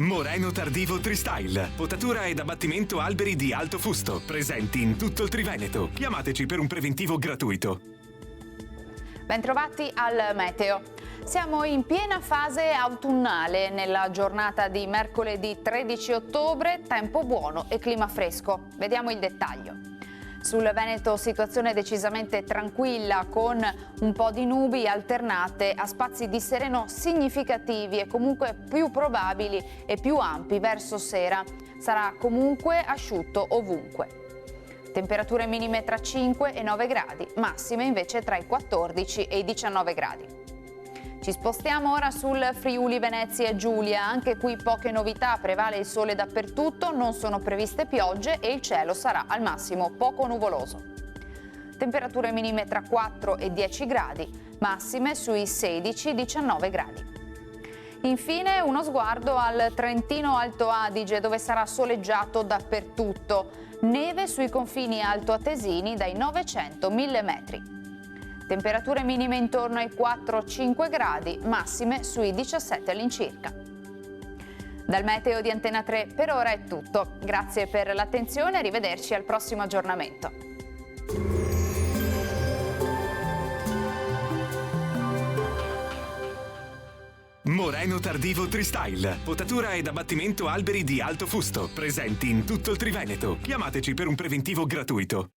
Moreno Tardivo Tristyle. Potatura ed abbattimento alberi di alto fusto, presenti in tutto il Triveneto. Chiamateci per un preventivo gratuito. Bentrovati al meteo. Siamo in piena fase autunnale nella giornata di mercoledì 13 ottobre, tempo buono e clima fresco. Vediamo il dettaglio. Sul Veneto situazione decisamente tranquilla con un po' di nubi alternate a spazi di sereno significativi e comunque più probabili e più ampi verso sera. Sarà comunque asciutto ovunque. Temperature minime tra 5 e 9 gradi, massime invece tra i 14 e i 19 gradi. Ci spostiamo ora sul Friuli Venezia Giulia, anche qui poche novità, prevale il sole dappertutto, non sono previste piogge e il cielo sarà al massimo poco nuvoloso. Temperature minime tra 4 e 10 gradi, massime sui 16-19 gradi. Infine uno sguardo al Trentino Alto Adige, dove sarà soleggiato dappertutto, neve sui confini altoatesini dai 900-1000 metri. Temperature minime intorno ai 4-5 gradi, massime sui 17 all'incirca. Dal meteo di Antena 3 per ora è tutto. Grazie per l'attenzione e arrivederci al prossimo aggiornamento. Moreno Tardivo Tristyle. Potatura ed abbattimento alberi di alto fusto, presenti in tutto il Triveneto. Chiamateci per un preventivo gratuito.